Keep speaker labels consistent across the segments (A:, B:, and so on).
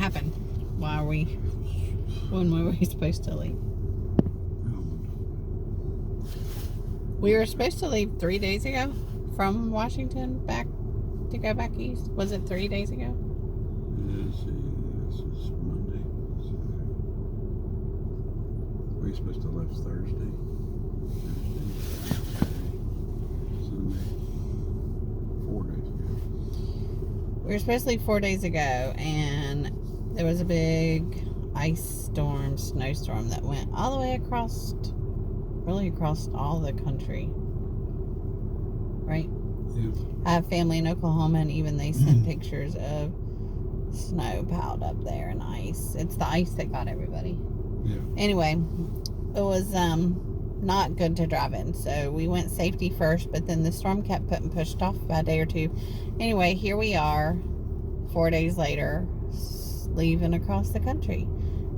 A: happened? When were we supposed to leave? We were supposed to leave 3 days ago from Washington back to go back east. Was it 3 days ago?
B: This is Monday. We were supposed to have left Thursday. Sunday. 4 days ago.
A: We were supposed to leave 4 days ago, and there was a big snowstorm that went all the way across all the country. Right?
B: Yeah.
A: I have family in Oklahoma, and even they sent pictures of snow piled up there and ice. It's the ice that got everybody.
B: Yeah.
A: Anyway, it was not good to drive in, so we went safety first, but then the storm kept pushed off by a day or two. Anyway, here we are 4 days later, leaving across the country.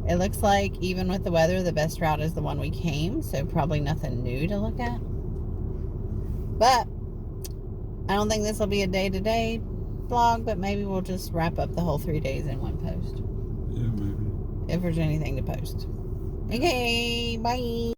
A: It looks like, even with the weather, the best route is the one we came, so probably nothing new to look at. But I don't think this will be a day-to-day vlog, but maybe we'll just wrap up the whole 3 days in one post.
B: Yeah, maybe.
A: If there's anything to post. Okay, bye.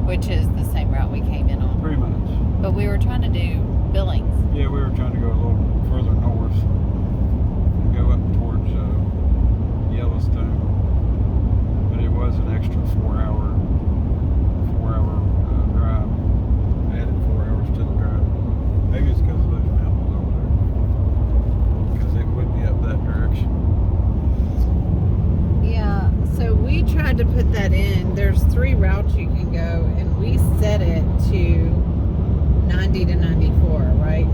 A: Which is the same route we came in on.
B: Pretty much.
A: But we were trying to do Billings.
B: Yeah, we were trying to go a little further north and go up towards Yellowstone. But it was an extra 4 hour drive. Added 4 hours to the drive. Maybe it's because of those mountains over there. Because it would be up that direction.
A: Yeah, so we tried to put that in. There's 3 routes you can go, and we set it to 90 to 94, right?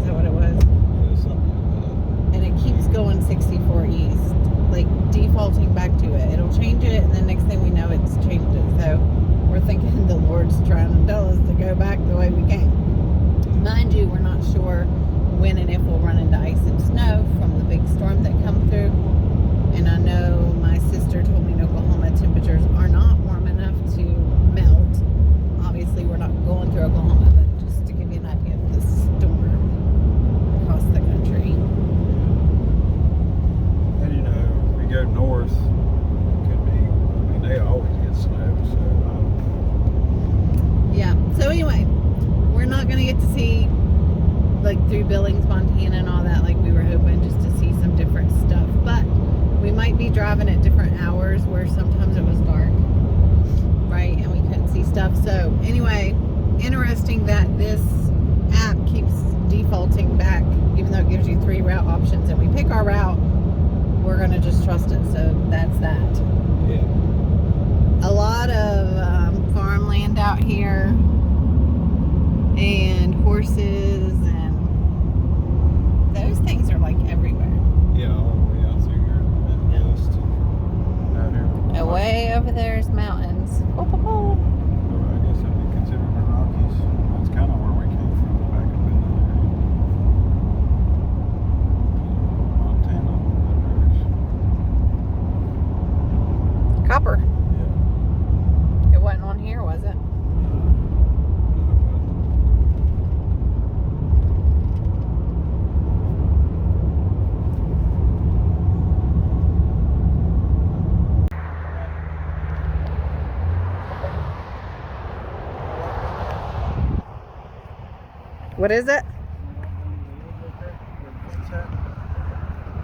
A: Billings, Montana and all that like we were hoping, just to see some different stuff. But we might be driving at different hours where sometimes it was dark, right, and we couldn't see stuff. So anyway, interesting that this app keeps defaulting back, even though it gives you 3 route options, and we pick our route, we're gonna just trust it. So that's that.
B: Yeah.
A: A lot of farmland out here, and horses, and those things are like everywhere.
B: Yeah, all the way out through here in the Midwest. Out here.
A: Away over there's mountains. Oh, oh, oh.
B: I guess that'd be considered the Rockies. That's kind of where we came from, back up in that area. Montana, that direction.
A: Copper.
B: Yeah.
A: It wasn't on here, was it? What is it?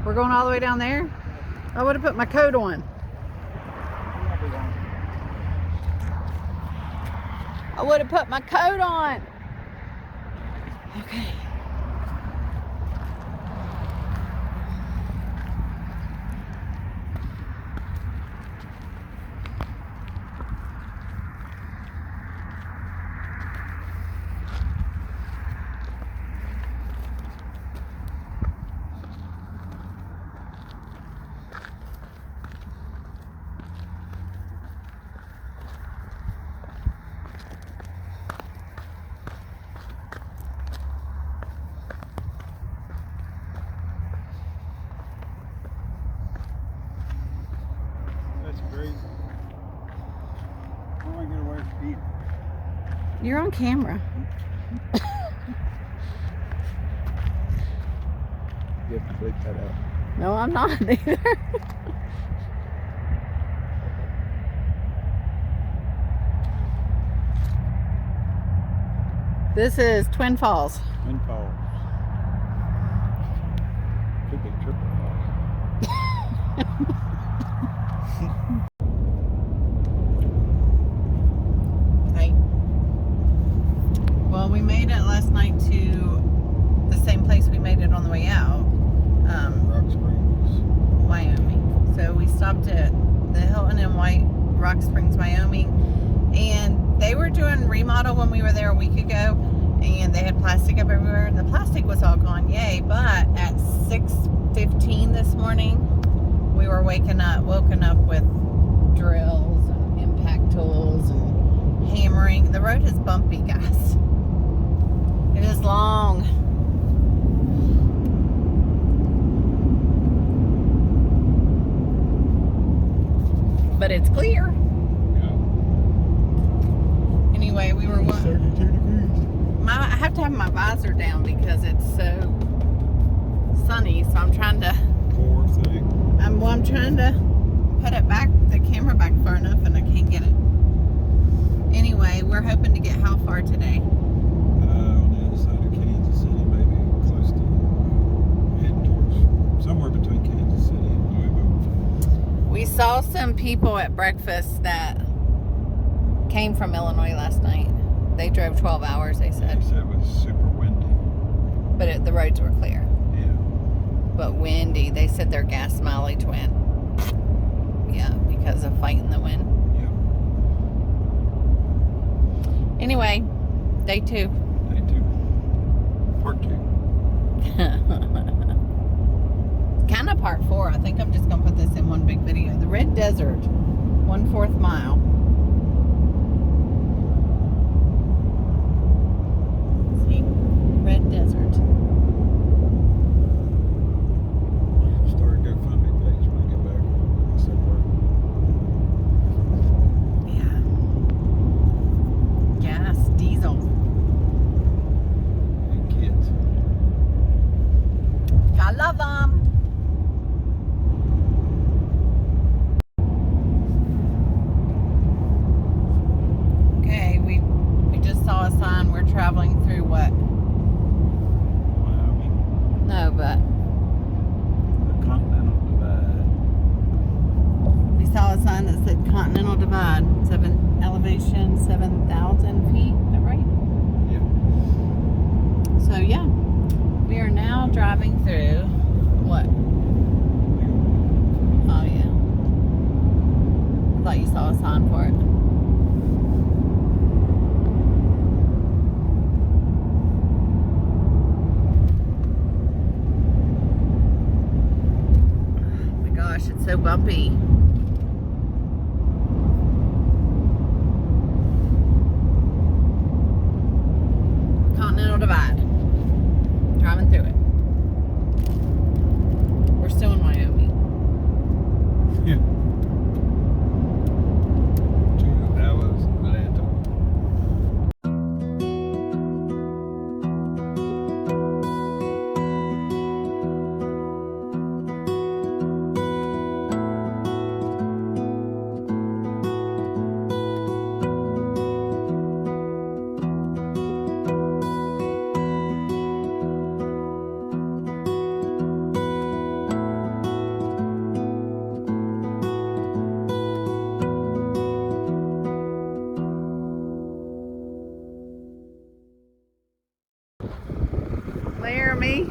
A: We're going all the way down there? I would have put my coat on. I would have put my coat on. Okay.
B: That's crazy. How do I get away from people?
A: You're on camera.
B: You have to bleep that out.
A: No, I'm not either. This is Twin Falls.
B: Twin Falls. Could be Triple Falls.
A: Right. Well, we made it last night to the same place we made it on the way out,
B: Rock Springs.
A: Wyoming. So we stopped at the Hilton in Rock Springs, Wyoming, and they were doing remodel when we were there a week ago, and they had plastic up everywhere, and the plastic was all gone, yay. But at 6:15 this morning, we were woken up with drills and impact tools and hammering. The road is bumpy, guys. It is long. But it's clear.
B: Yeah.
A: Anyway, we were
B: 32 degrees.
A: I have to have my visor down because it's so sunny, so I'm trying to
B: Poor thing.
A: I'm trying to put it back, the camera back far enough, and I can't get it. Anyway, we're hoping to get how far today?
B: On the other side of Kansas City, maybe close to heading towards somewhere between Kansas City and Louisville.
A: We saw some people at breakfast that came from Illinois last night. They drove 12 hours, they said.
B: They said it was super windy.
A: But the roads were clear.
B: Yeah.
A: But windy. They said their gas mileage went. Yeah, because of fighting the wind.
B: Yeah.
A: Anyway, day 2.
B: Day 2. Part 2.
A: Kind of part 4. I think I'm just going to put this in one big video. The Red Desert, 1/4 mile. See? Red Desert.
B: Start a GoFundMe page when I get back. I said work.
A: Yeah. Gas, diesel.
B: And kids.
A: I love them. Okay, we just saw a sign. We're traveling through what?
B: Wyoming.
A: know, but
B: The Continental Divide.
A: we saw a sign that said Continental Divide, elevation 7,000 feet. Is that right?
B: Yep.
A: So yeah, we are now driving through what? Oh yeah. I thought you saw a sign for it. Oh my gosh, it's so bumpy. Continental Divide. Driving through it. We're still in Wyoming.
B: Yeah. 2 hours later.
A: Laramie.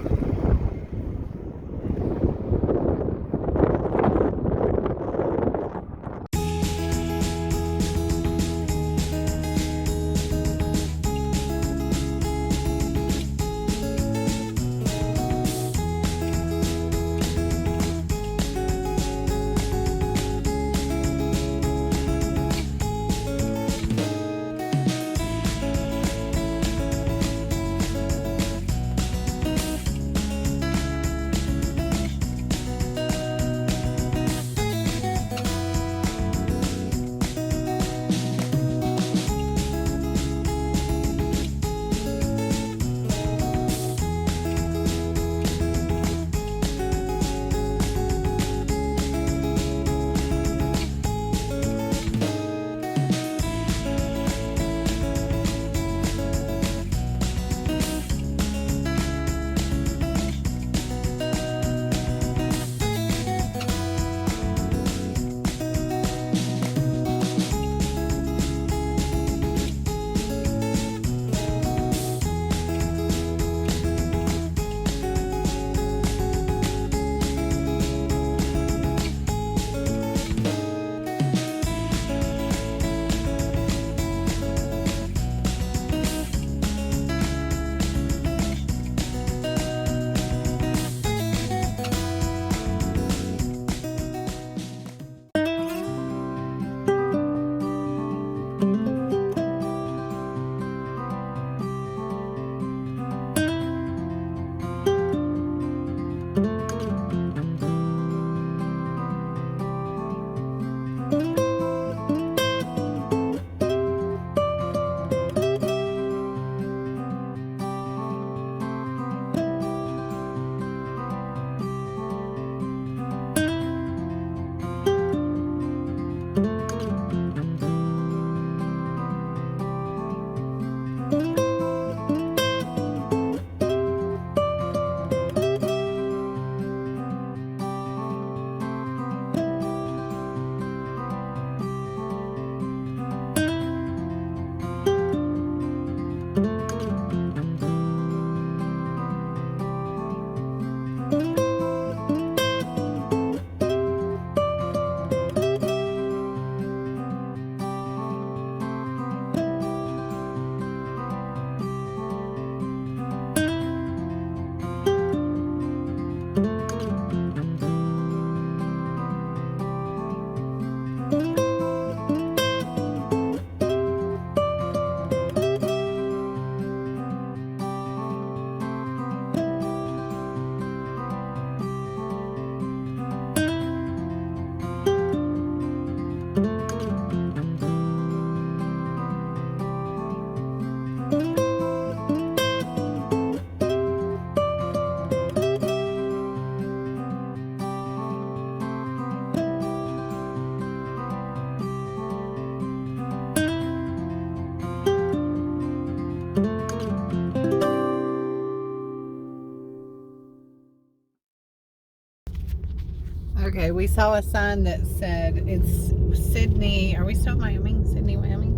A: Okay, we saw a sign that said it's Sydney. Are we still in Wyoming? Sydney, Wyoming?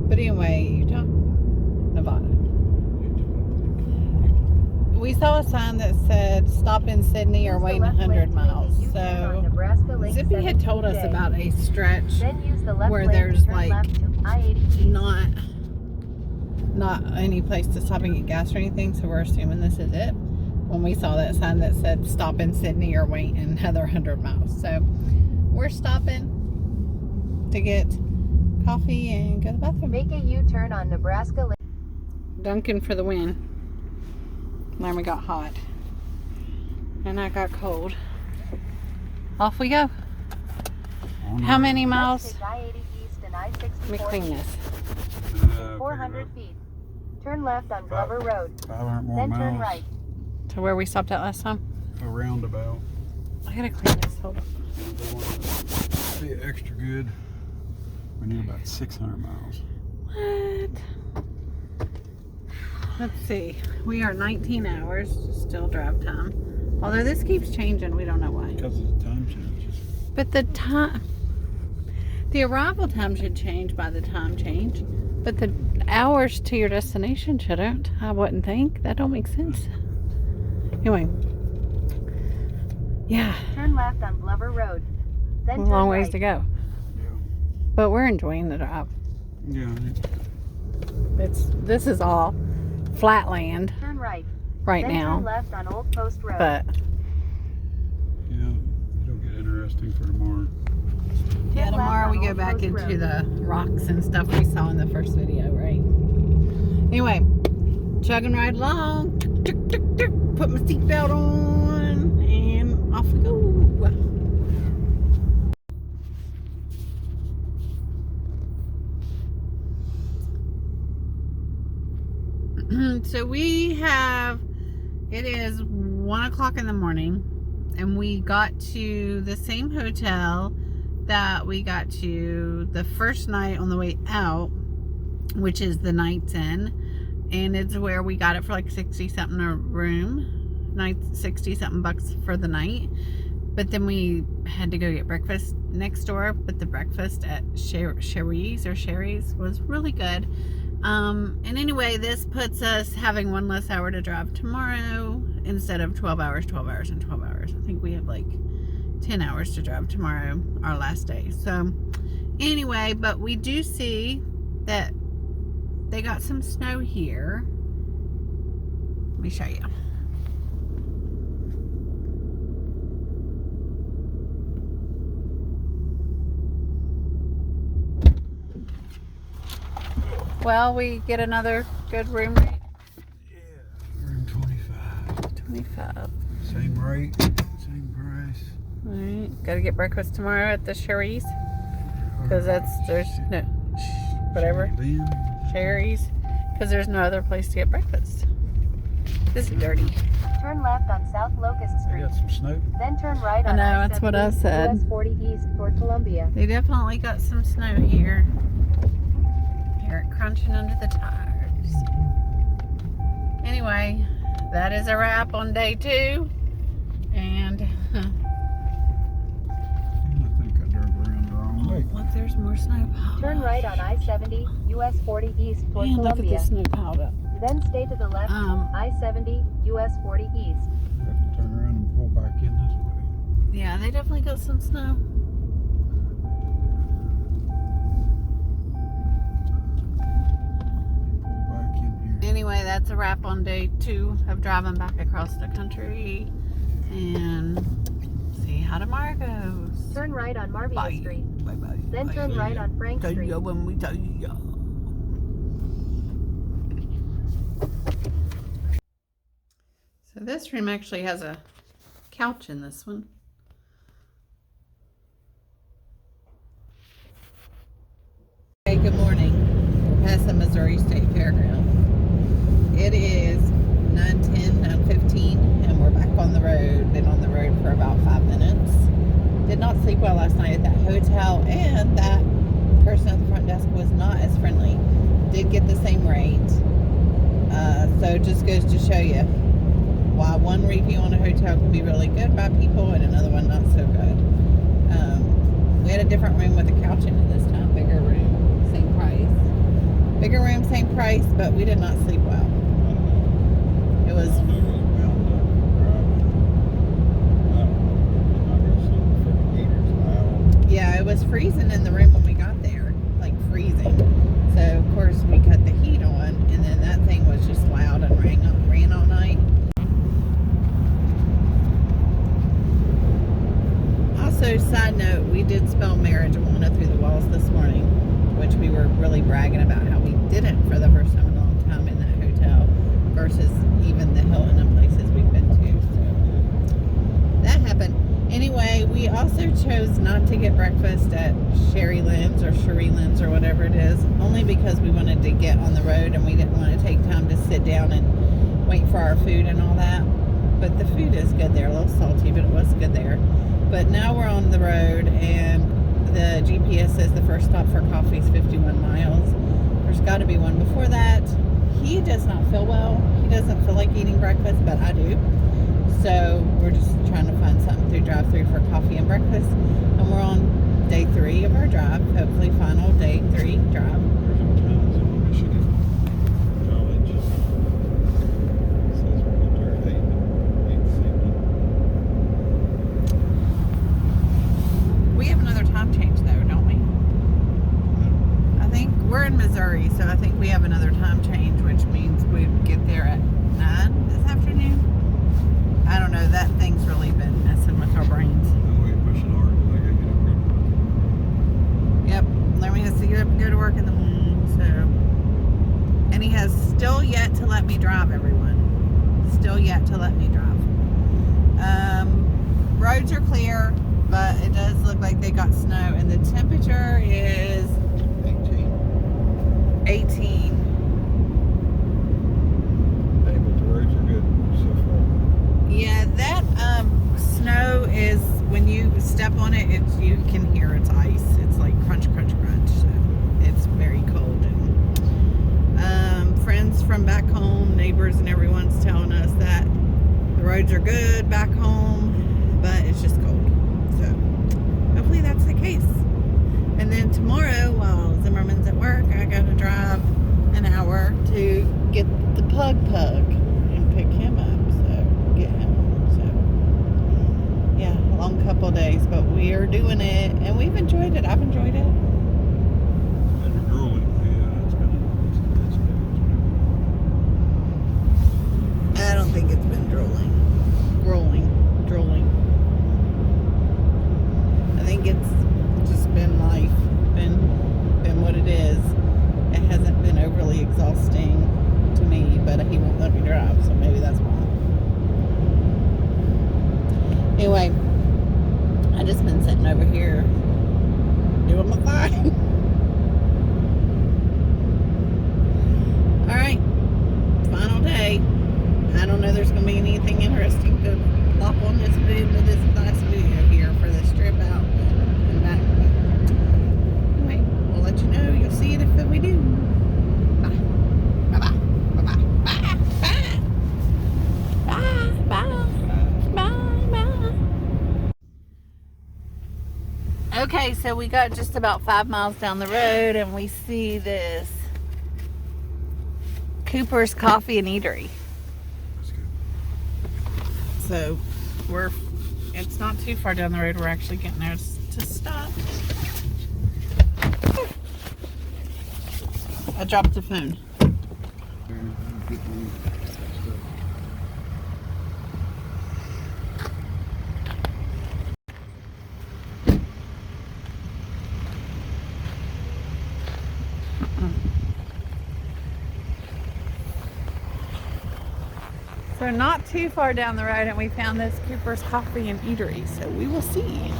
A: But anyway, Utah, Nevada. We saw a sign that said stop in Sydney or wait 100 miles. So Zippy had told us about a stretch where there's like not any place to stop and get gas or anything. So we're assuming this is it. When we saw that sign that said stop in Sydney or wait another 100 miles. So we're stopping to get coffee and go to the bathroom.
C: Make a U-turn on Nebraska Lake.
A: Duncan for the win. Then we got hot. And I got cold. Off we go. How many miles?
C: Take I-80 east and I-64
A: Let me clean this.
C: 400 feet. Turn left on Glover Road.
B: 500 more
C: Then
B: miles.
C: turn right.
A: To where we stopped at last time?
B: A roundabout.
A: I gotta clean this. Hold on.
B: And they want to be extra good. We need about 600 miles.
A: What? Let's see. We are 19 hours. Still drive time. Although this keeps changing. We don't know why.
B: Because of the time changes.
A: But the arrival time should change by the time change. But the hours to your destination shouldn't. I wouldn't think. That don't make sense. Anyway. Yeah.
C: Turn left on Glover Road. Then
A: A
C: turn
A: long ways
C: right.
A: to go.
B: Yeah.
A: But we're enjoying the drive.
B: Yeah.
A: This is all flat land
C: Turn right.
A: right
C: Then
A: now.
C: turn left on Old Post Road.
A: But
B: Yeah. It'll get interesting for tomorrow.
A: yeah,
C: Turn left
A: tomorrow we
C: on
A: go
C: Old
A: back
C: Post
A: into
C: Road.
A: the rocks and stuff we saw in the first video, right? Anyway, chugging right along. Tick, tick, tick, tick. Put my seatbelt on and off we go. So it is 1 o'clock in the morning, and we got to the same hotel that we got to the first night on the way out, which is the Knight's Inn, and it's where we got it for like 60 something a room, 60 something bucks for the night. But then we had to go get breakfast next door, but the breakfast at Sherry's was really good. And anyway, this puts us having one less hour to drive tomorrow instead of 12 hours, 12 hours, and 12 hours. I think we have like 10 hours to drive tomorrow, our last day. So anyway, but we do see that they got some snow here. Let me show you. Well, we get another good room rate.
B: Yeah. Room 25.
A: 25.
B: Same rate, same price.
A: Alright, gotta get breakfast tomorrow at the Sherry's. Because there's no, whatever,
B: Lynn.
A: Sherry's. Because there's no other place to get breakfast. This is dirty.
C: Turn left on South Locust
B: They
C: Street.
B: got some snow.
C: Then turn right
A: I
C: on
A: know, that's what I
C: I-70
A: said.
C: US 40 east toward Columbia.
A: They definitely got some snow here. Hear it crunching under the tires. Anyway, that is a wrap on day 2. And
B: I think I drove around the wrong way.
A: look, there's more snow piled
C: Turn
A: up.
C: right on I-70 US 40 east toward
A: Man, look at
C: Columbia.
A: the snow piled up.
C: Then stay to the left, I-70 US 40 east.
B: Have to turn around and pull back in this way.
A: Yeah, they definitely got some snow.
B: Pull back in here.
A: Anyway, that's a wrap on day 2 of driving back across the country. And see how tomorrow goes.
C: Turn right on Marvia
A: Bye.
C: Street.
A: Bye bye.
C: Then turn right on Frank
A: Tell
C: Street.
A: you when we tell you. So this room actually has a couch in this one. Hey, good morning. We're past the Missouri State Fairgrounds. It is 9:10, 9:15, and we're back on the road. Been on the road for about 5 minutes. Did not sleep well last night at that hotel, and that person at the front desk was not as friendly. Did get the same rate. So it just goes to show you why one review on a hotel can be really good by people and another one not so good. We had a different room with a couch in it this time. Bigger room, same price. Bigger room, same price, but we did not sleep well. It was yeah, it was freezing in the room when we got there, like freezing. So of course we cut the heat on, and then that thing was just loud and ran all night. Also, side note, we did smell marijuana through the walls this morning, which we were really bragging about how we didn't for the first time in a long time in that hotel versus even the Hilton and places we've been to. So that happened. Anyway, we also chose not to get breakfast at Sherry Lynn's or Sherry Lynn's or whatever it is, only because we wanted to get on the road and we didn't want to take time to sit down and wait for our food and all that. But the food is good there, a little salty, but it was good there. But now we're on the road and the GPS says the first stop for coffee is 51 miles. There's got to be one before that. He does not feel well. He doesn't feel like eating breakfast, but I do. So we're just trying to find something through drive-thru for coffee and breakfast. And we're on day 3 of our drive. Hopefully final day 3 drive.
B: There's some towns in Michigan College. It says we're going to do 8
A: We have another time change though, don't we? I think we're in Missouri, so I think we have another time change, which means we'd get there at 9 this afternoon. I don't know, that thing's really been messing with our brains.
B: We pushing hard. I gotta get up here.
A: Yep, Larry has to get up and go to work in the morning, so. And he has still yet to let me drive, everyone. Still yet to let me drive. Roads are clear, but it does look like they got snow, and the temperature is 18.
B: Hey, but the roads are good so far.
A: Yeah, that snow is, when you step on it, you can hear it's ice. It's like crunch, crunch, crunch. So it's very cold. And friends from back home, neighbors and everyone's telling us that the roads are good back home, but it's just cold. So hopefully that's the case. And then tomorrow, while Zimmerman's at work, I got to drive an hour to get the pug and pick him up. So get him home. So yeah, a long couple of days, but we are doing it and we've enjoyed it. I've enjoyed it.
B: And grueling. Yeah, it's been.
A: I don't think it's been drooling. I think it's just been life, been what it is. It hasn't been overly exhausting to me, but he won't let me drive, so maybe that's why. Anyway, I just been sitting over here doing my thing. All right, final day. I don't know there's going to be anything interesting to plop on this last video here for this trip out and back. Anyway, we'll let you know. You'll see it if we do. Bye. Bye-bye. Bye-bye. Bye. Bye. Bye. Bye. Bye. Okay, so we got just about 5 miles down the road and we see this Cooper's Coffee and Eatery. So it's not too far down the road. We're actually getting there to stop. I dropped the phone. So not too far down the road and we found this Cooper's Coffee and Eatery, so we will see.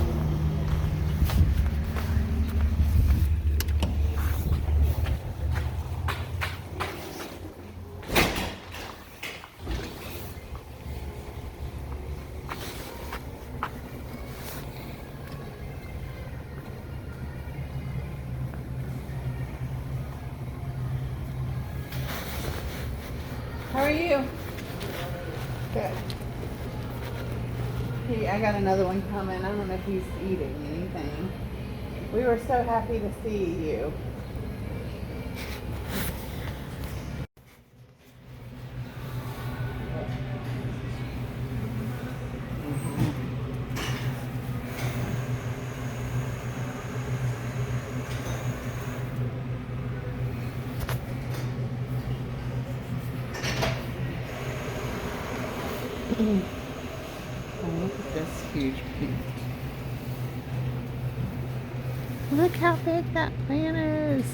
A: are you? Good. I got another one coming. I don't know if he's eating anything. We were so happy to see you. Oh, look at this huge plant. Look how big that plant is.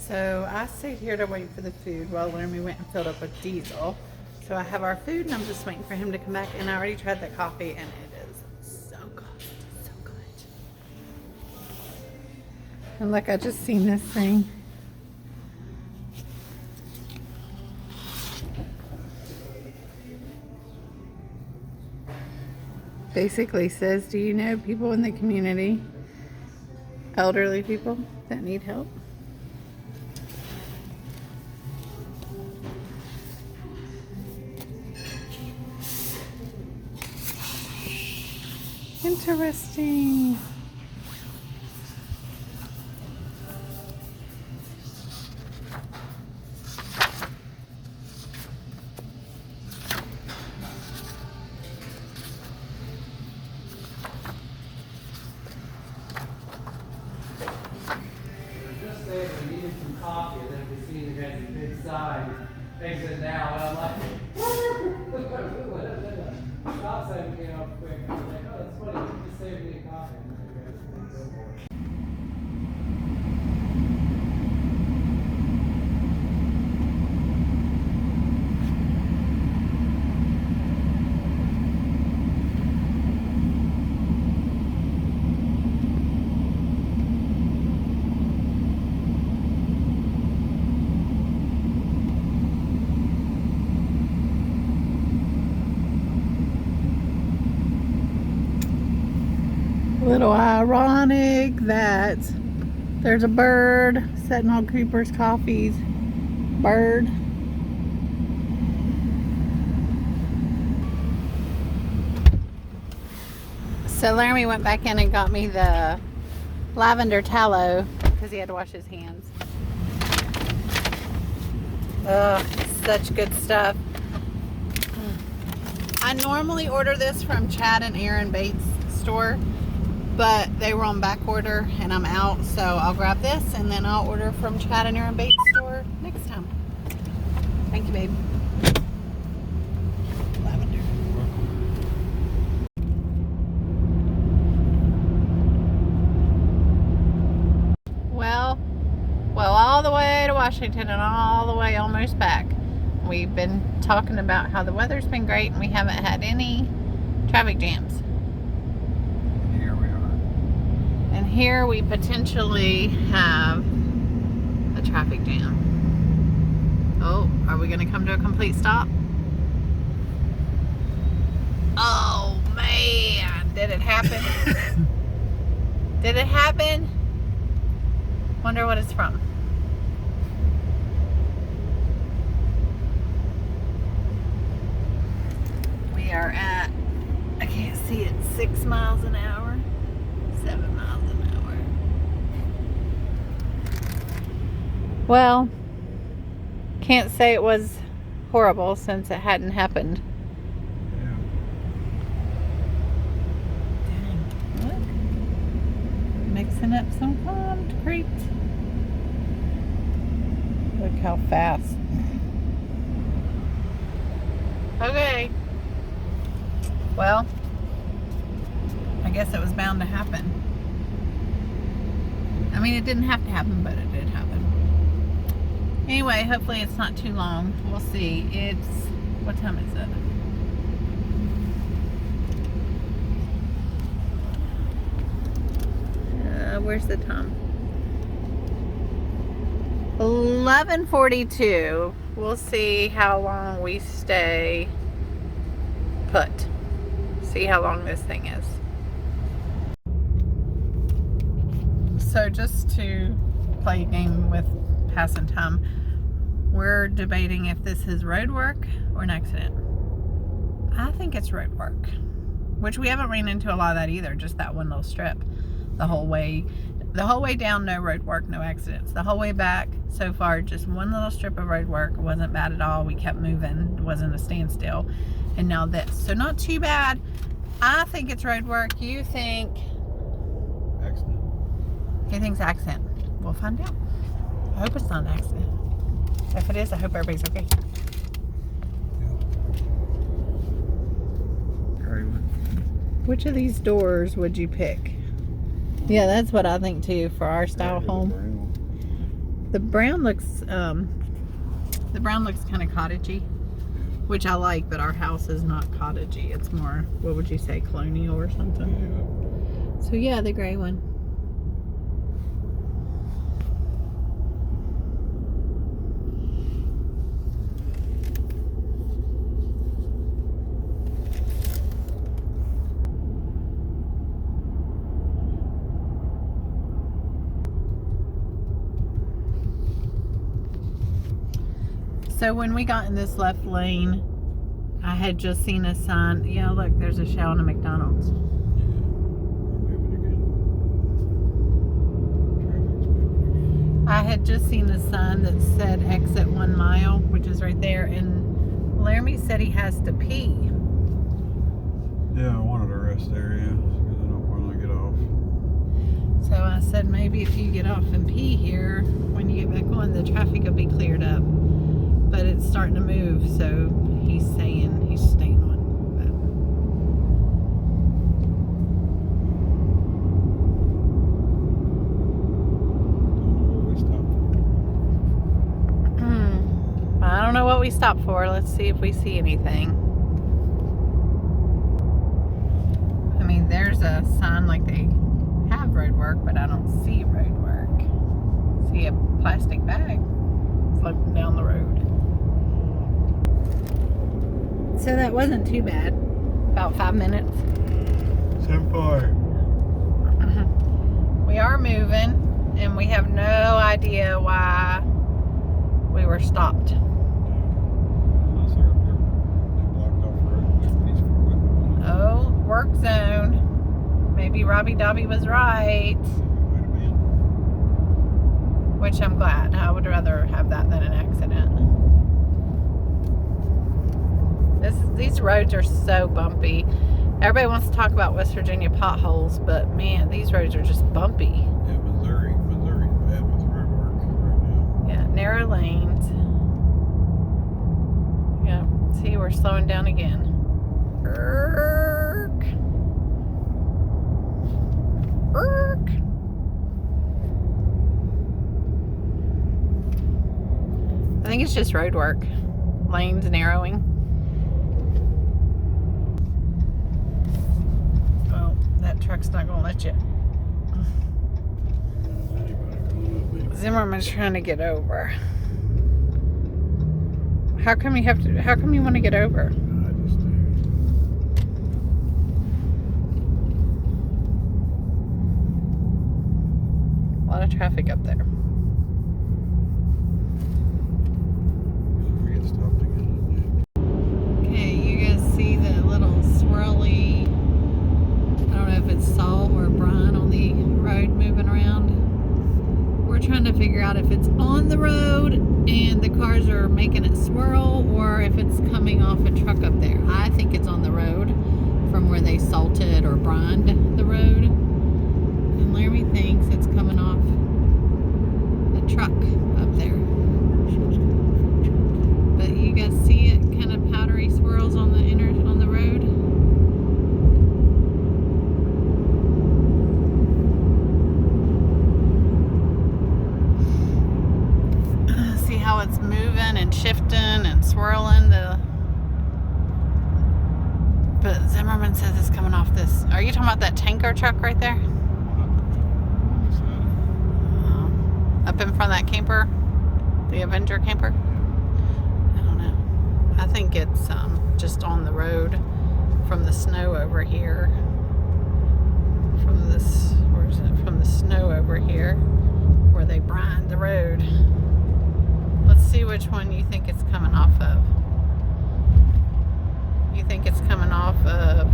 A: So I stayed here to wait for the food while Laramie went and filled up with diesel. So I have our food and I'm just waiting for him to come back, and I already tried the coffee and it is so good, so good. And look, I just seen this thing. Basically says, do you know people in the community, elderly people that need help? Interesting.
D: Just saying we needed some coffee, and then we seen the guy's big sign, exit now, and I'm like, stop sign came up quick. I was like, oh, that's funny, you just saved me a coffee. And then you guys go for it.
A: A little ironic that there's a bird sitting on Cooper's Coffee's bird. So Laramie went back in and got me the lavender tallow because he had to wash his hands. Ugh, such good stuff. I normally order this from Chad and Aaron Bates' store, but they were on back order and I'm out, so I'll grab this and then I'll order from Chad and Aaron Bates' store next time. Thank you, babe. Lavender. Well, all the way to Washington and all the way almost back. We've been talking about how the weather's been great and we haven't had any traffic jams.
B: Here we are.
A: And here we potentially have a traffic jam. Oh, are we gonna come to a complete stop? Oh man, did it happen? Did it happen? Wonder what it's from. We are at, I can't see it, 6 miles an hour, 7 miles an hour. Well, can't say it was horrible since it hadn't happened.
B: Yeah.
A: Dang, look. Mixing up some concrete. Look how fast. Okay. Well, I guess it was bound to happen. I mean, it didn't have to happen, but it did happen. Anyway, hopefully it's not too long. We'll see. It's, what time is it? Where's the time? 11:42. We'll see how long we stay put. See how long this thing is. So just to play a game with passing time, we're debating if this is road work or an accident. I think it's road work, which we haven't ran into a lot of that either, just that one little strip. The whole way down, no road work, no accidents. The whole way back, so far, just one little strip of road work. It wasn't bad at all. We kept moving. It wasn't a standstill. And now this. So not too bad. I think it's road work. You think?
B: Accident.
A: He thinks accident. We'll find out. I hope it's not an accident. If it is, I hope everybody's okay.
B: Gray one.
A: Which of these doors would you pick? Yeah, that's what I think too for our style home. The brown looks kind of cottagey, which I like, but our house is not cottagey. It's more, what would you say, colonial or something?
B: Yeah.
A: So yeah, the gray one. So when we got in this left lane, I had just seen a sign. Yeah, look, there's a Shell and a McDonald's.
B: Yeah. We're moving again.
A: I had just seen a sign that said exit 1 mile, which is right there. And Laramie said he has to pee.
B: Yeah, I wanted to rest there, yeah, because I don't want to get off.
A: So I said maybe if you get off and pee here, when you get back on, the traffic will be cleared up. But it's starting to move, so he's saying he's staying on. I don't know what we stopped for. Let's see if we see anything. I mean, there's a sign like they have road work, but I don't see road work. See a plastic bag floating down the road. So that wasn't too bad. About 5 minutes.
B: So far.
A: We are moving, and we have no idea why we were stopped.
B: Unless they're up there, they blocked off the road with a piece of equipment.
A: Oh, work zone. Maybe Robbie Dobby was right.
B: Might have been.
A: Which I'm glad. I would rather have that than an accident. These roads are so bumpy. Everybody wants to talk about West Virginia potholes, but man, these roads are just bumpy.
B: Yeah, Missouri's bad with road work right now.
A: Yeah, narrow lanes. Yeah, see, we're slowing down again. Erk. Erk. I think it's just road work. Lanes narrowing. Oh, that truck's not gonna let you. Zimmerman's trying to get over. How come you have to? How come you want to get over?
B: I just do.
A: A lot of traffic up there.
B: We get stopped again.
A: Okay, you guys see the little swirly, I don't know if it's salt or brine on the road moving around. We're trying to figure out if it's on the road and the cars are making it swirl or if it's coming off a truck up there. I think it's on the road from where they salted or brined the road. And Laramie thinks it's coming off the truck up there. But you guys see it kind of powdery swirls on the road. See how it's moving and shifting and swirling. But Zimmerman says it's coming off this. Are you talking about that tanker truck right there? Up in front of that camper? The Avenger camper? I don't know. I think it's just on the road from the snow over here. Where is it? From the snow over here where they brined the road. Let's see which one you think it's coming off of. You think it's coming off of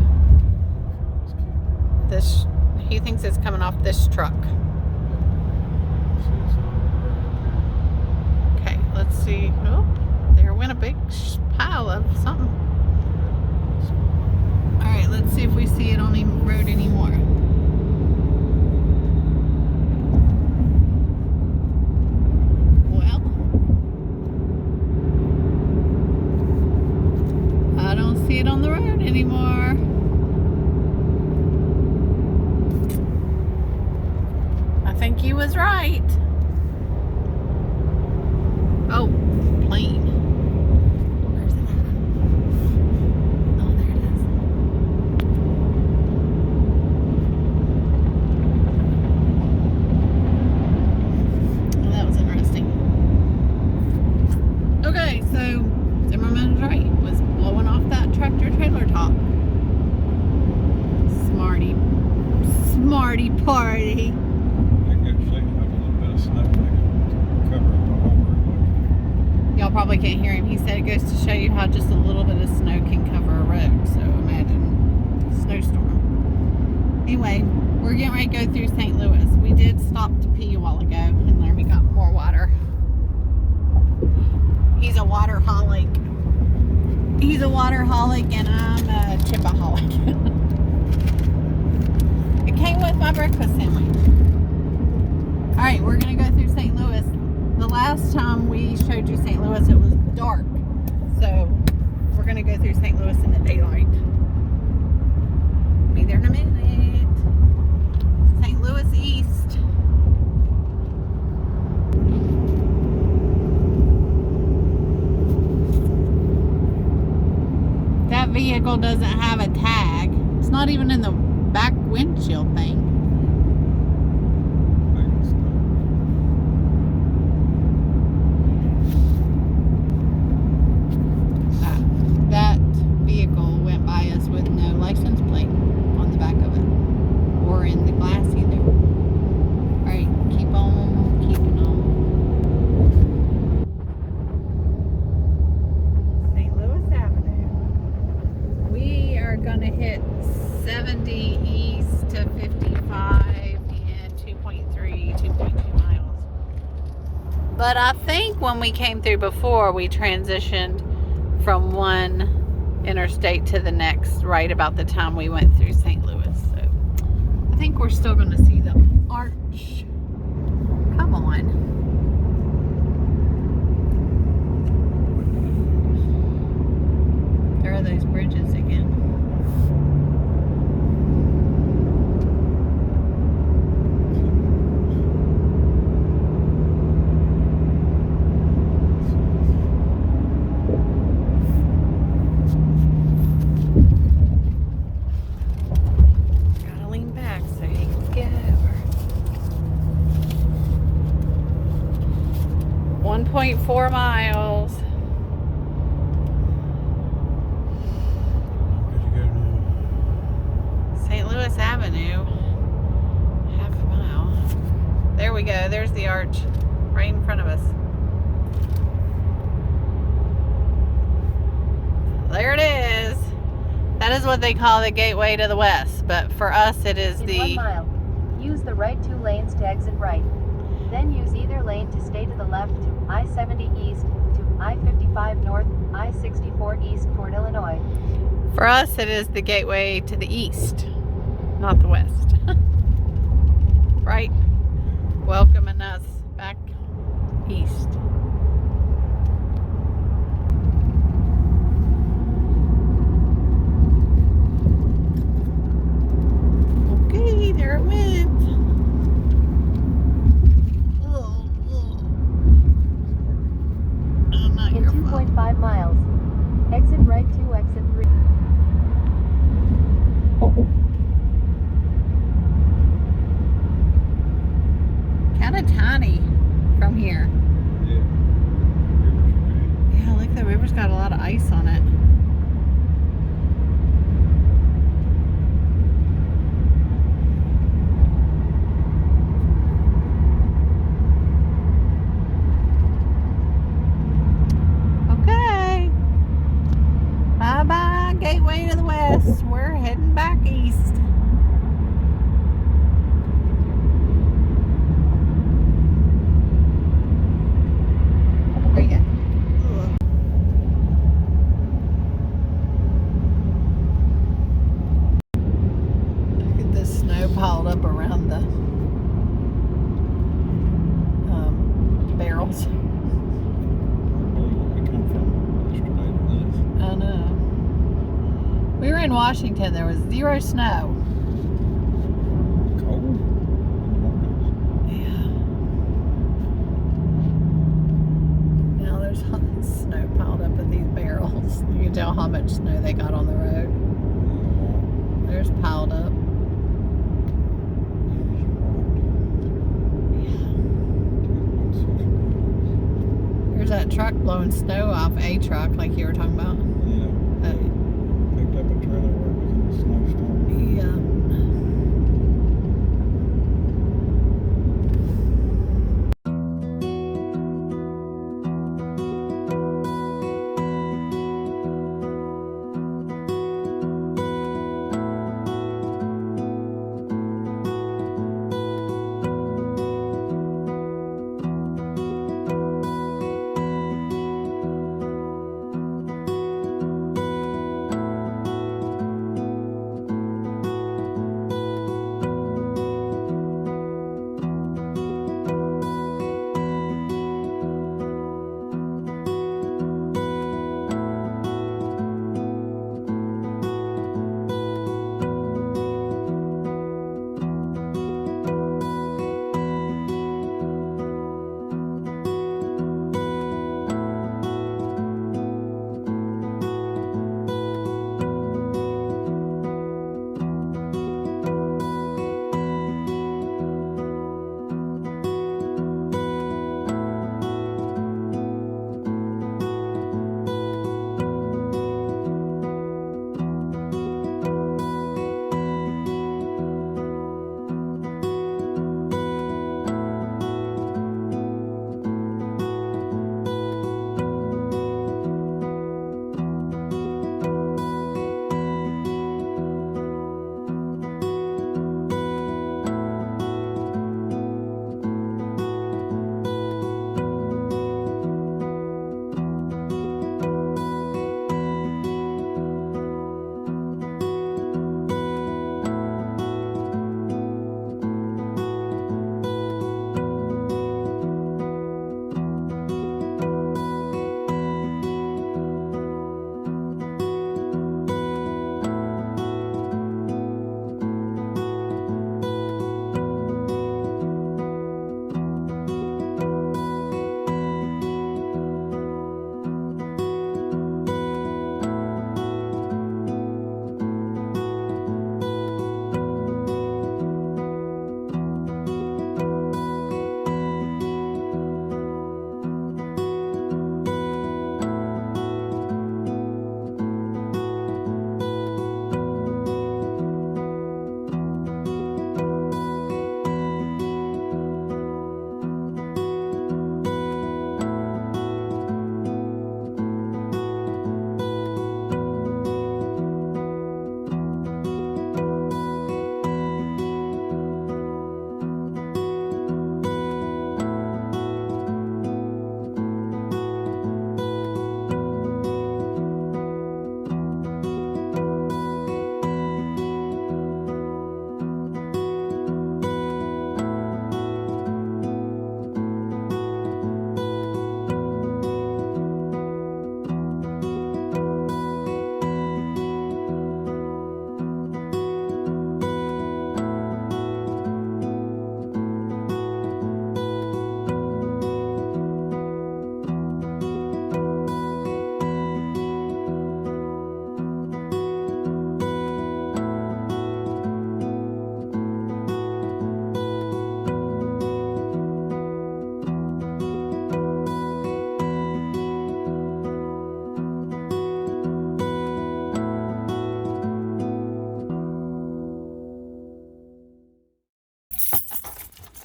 A: this? He thinks it's coming off this truck. Okay, let's see. Oh, there went a big pile of something. All right, let's see if we see it on the road anymore. Well, I don't see it on the road anymore. I think he was right. Oh, plane. Where's it at? Oh, there it is. Well, that was interesting. Okay, so Zimmerman was right. Was blowing off that tractor trailer top. Smarty party. Y'all probably can't hear him. He said it goes to show you how just a little bit of snow can cover a road. So imagine a snowstorm. Anyway, we're getting ready to go through St. Louis. We did stop to pee a while ago and Laramie got more water. He's a waterholic. He's a waterholic and I'm a chipaholic. It came with my breakfast sandwich. Alright, we're going to go through St. Louis. The last time we showed you St. Louis, it was dark. So, we're going to go through St. Louis in the daylight. Be there in a minute. St. Louis East. That vehicle doesn't have a tag. It's not even in the back windshield thing. That vehicle went by us with no license plate on the back of it. Or in the glass either. Alright, keep on keeping on. St. Louis Avenue. We are going to hit 70 east to 55 and 2.2 miles. But I think when we came through before, we transitioned from one interstate to the next right about the time we went through St. Louis. So I think we're still going to see the arch. Come on. There are those bridges again. Gotta lean back so you can get over. 1.4 miles. go. There's the arch right in front of us. There it is. That is what they call the gateway to the west, but for us it is
C: In
A: the
C: 1 mile, use the right 2 lanes to exit right. Then use either lane to stay to the left to I-70 east, to I-55 north, I-64 east toward Illinois.
A: For us it is the gateway to the east, not the west. Right? Welcoming us back east. Okay, there it went. Oh, oh. Oh, not
C: In
A: your fault.
C: 2.5 miles, exit right 2, exit 3.
A: Kind of tiny from here.
B: Yeah. River's big.
A: Yeah, look, the river's got a lot of ice on it. Okay. Bye-bye, gateway to the west. We're heading back east. Where you at? Ugh. Look at the snow piled up around the barrels.
B: I believe where we come from yesterday to this.
A: I know. We were in Washington. There was 0 snow.
B: Cold in the mornings.
A: Yeah. Now there's all this snow piled up in these barrels. You can tell how much snow they got on the road. There's piled up. There's that truck blowing snow off a truck like you were talking about.
B: Yeah. Picked up a trailer where it was in a snowstorm.
A: Yeah.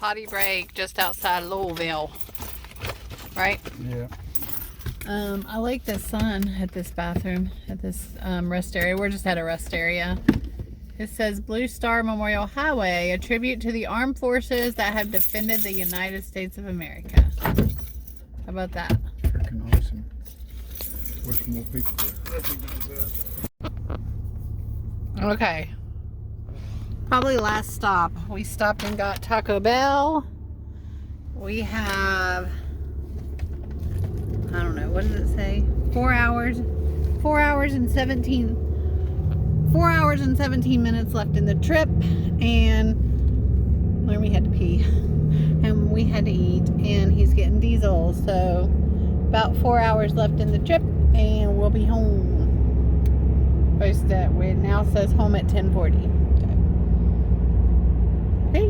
A: potty break just outside Louisville. Right?
B: Yeah.
A: I like the sun at this bathroom, at this rest area. We're just at a rest area. It says Blue Star Memorial Highway, a tribute to the armed forces that have defended the United States of America. How about that?
B: Freaking awesome. Wish more people did.
A: Okay. Probably last stop. We stopped and got Taco Bell. We have, I don't know, what does it say? 4 hours. 4 hours and 17 minutes left in the trip, and Laramie had to pee, and we had to eat, and he's getting diesel, so about 4 hours left in the trip, and we'll be home. Post that it now says home at 10:40. Hey.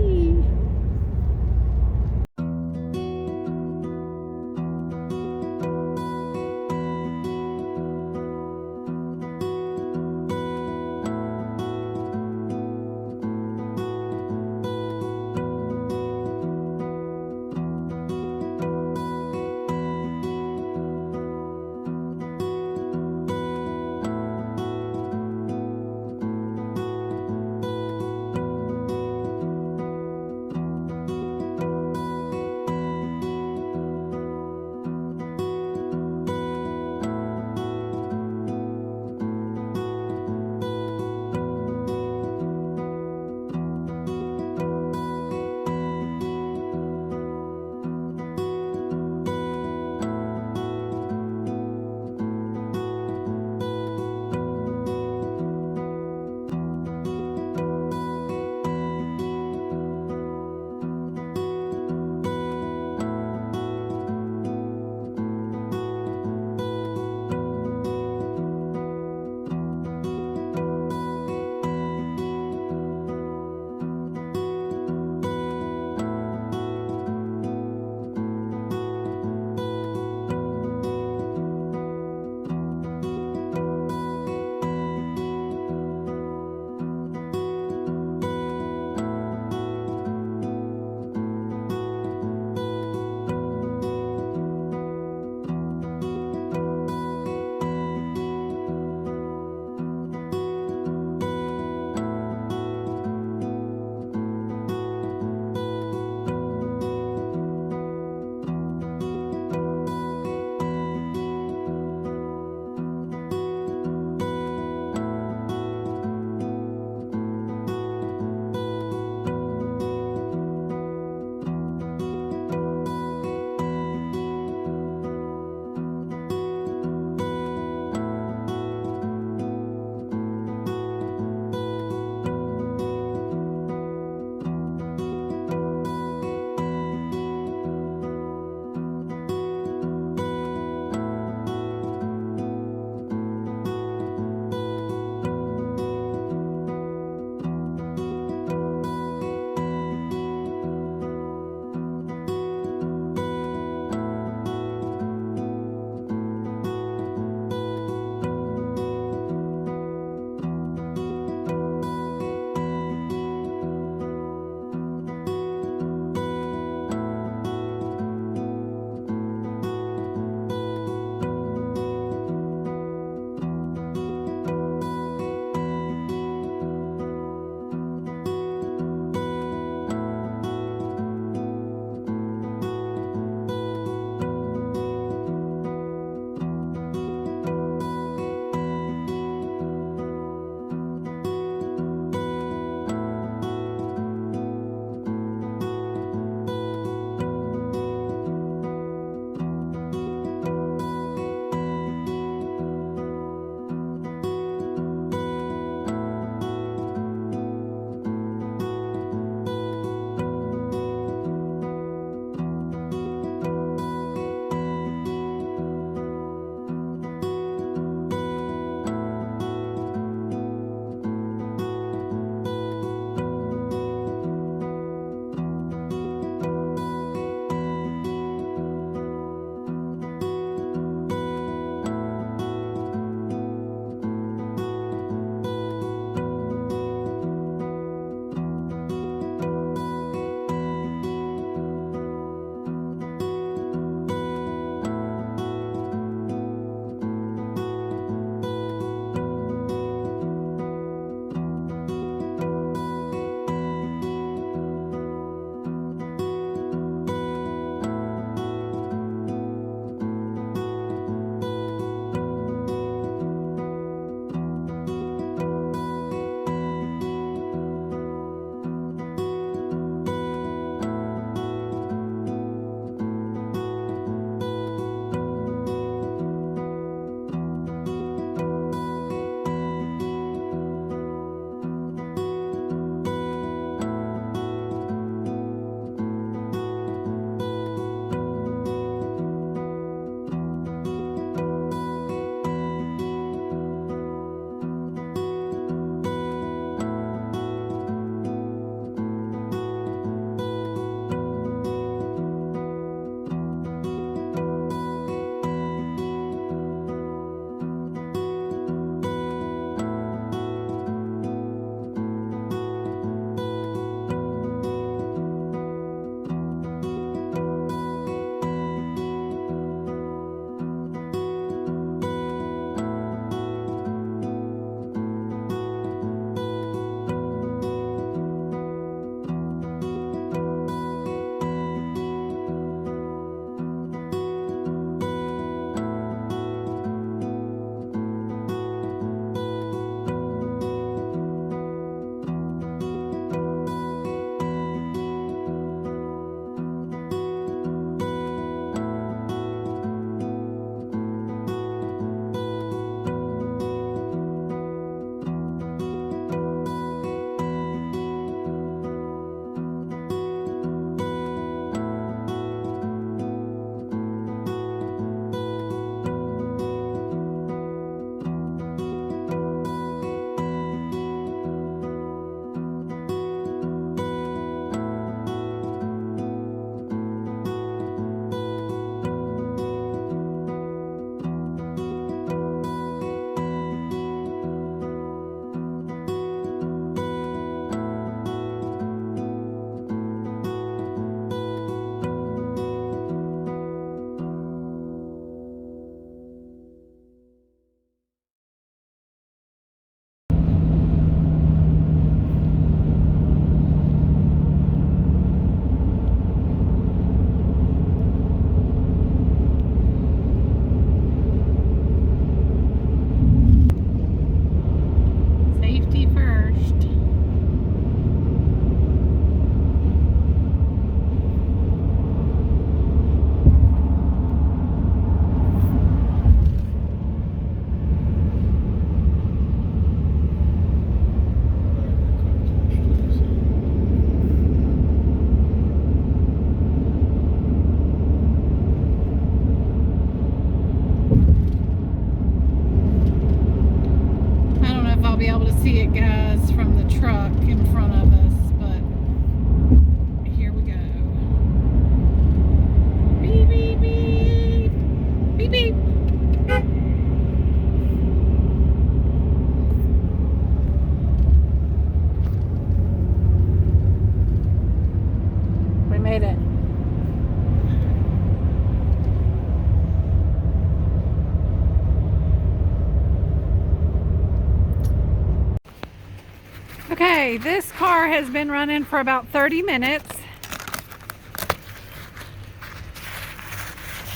A: Okay, this car has been running for about 30 minutes.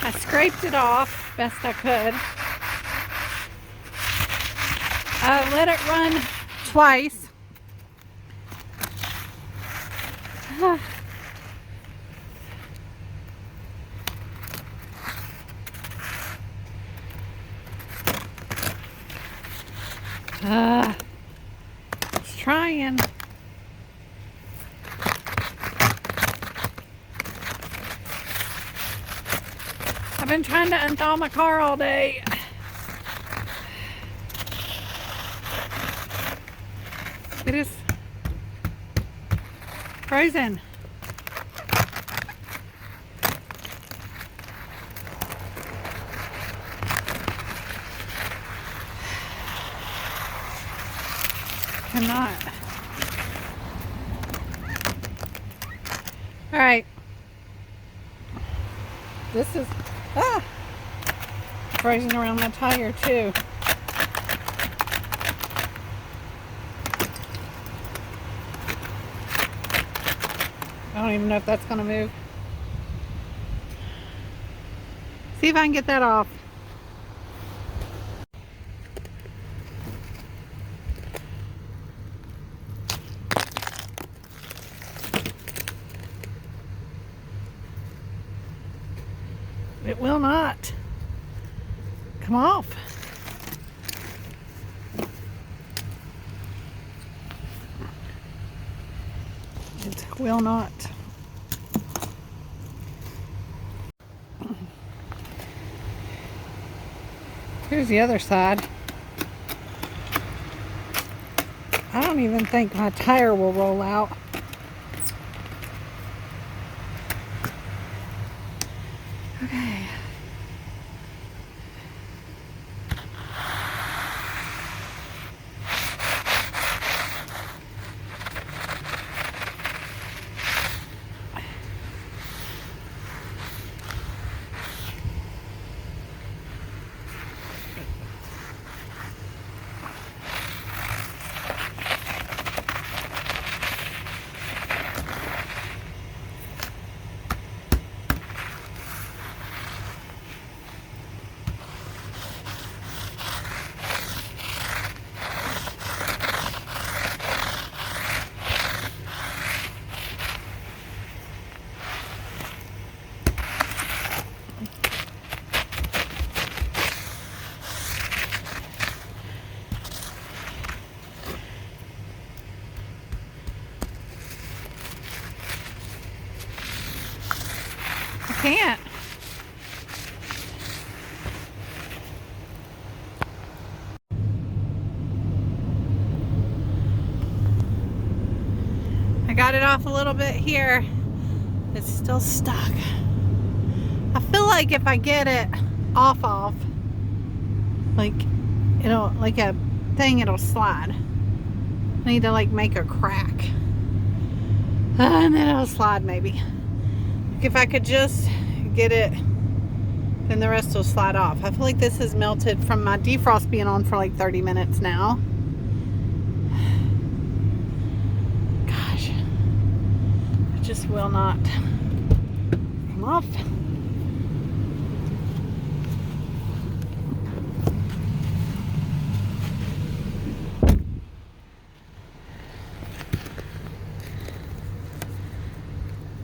A: I scraped it off best I could. I let it run twice. It's trying. I've been trying to unthaw my car all day. It is frozen. Cannot. All right. This is frozen around my tire too. I don't even know if that's gonna move. See if I can get that off. It will not come off. It will not. Here's the other side. I don't even think my tire will roll out. Okay. Can't. I got it off a little bit here. It's still stuck. I feel like if I get it off, like it'll, like a thing, it'll slide. I need to like make a crack. And then it'll slide maybe. If I could just get it, then the rest will slide off. I feel like this has melted from my defrost being on for like 30 minutes now. Gosh, it just will not come off.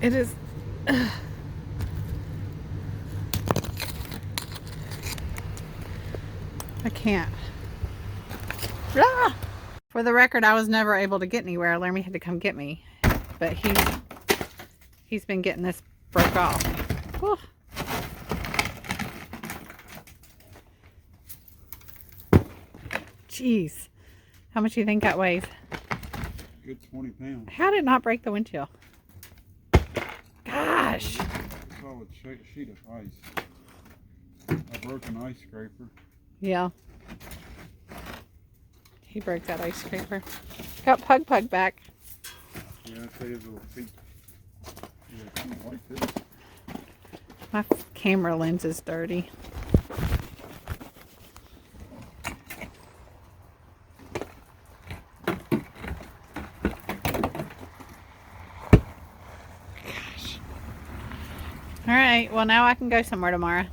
A: It is. I can't. Ah! For the record, I was never able to get anywhere. Laramie had to come get me, but he's been getting this broke off. Whew. Jeez, how much do you think that weighs?
B: Good 20 pounds.
A: How did it not break the windshield? Gosh.
B: Solid sheet of ice. A broken ice scraper.
A: Yeah. He broke that ice scraper. Got Pug back.
B: Yeah, I say his little feet. Yeah, kind of like this.
A: My camera lens is dirty. Well, now I can go somewhere tomorrow.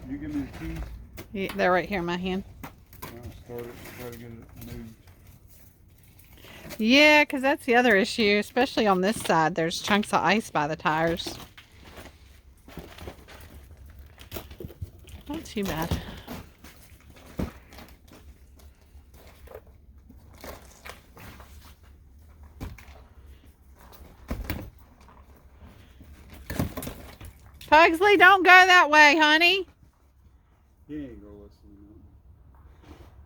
B: You give me the keys.
A: Yeah, they're right here in my hand.
B: I'll start it. Try to get it moved.
A: Yeah, because that's the other issue, especially on this side. There's chunks of ice by the tires. Not too bad. Pugsley, don't go that way, honey.
B: He ain't gonna listen.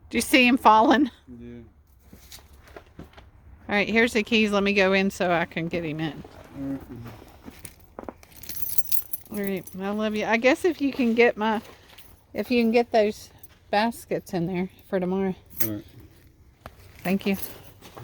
A: Do you see him falling?
B: Yeah.
A: All right, here's the keys. Let me go in so I can get him in. All right, I love you. I guess if you can get those baskets in there for tomorrow.
B: All right.
A: Thank you.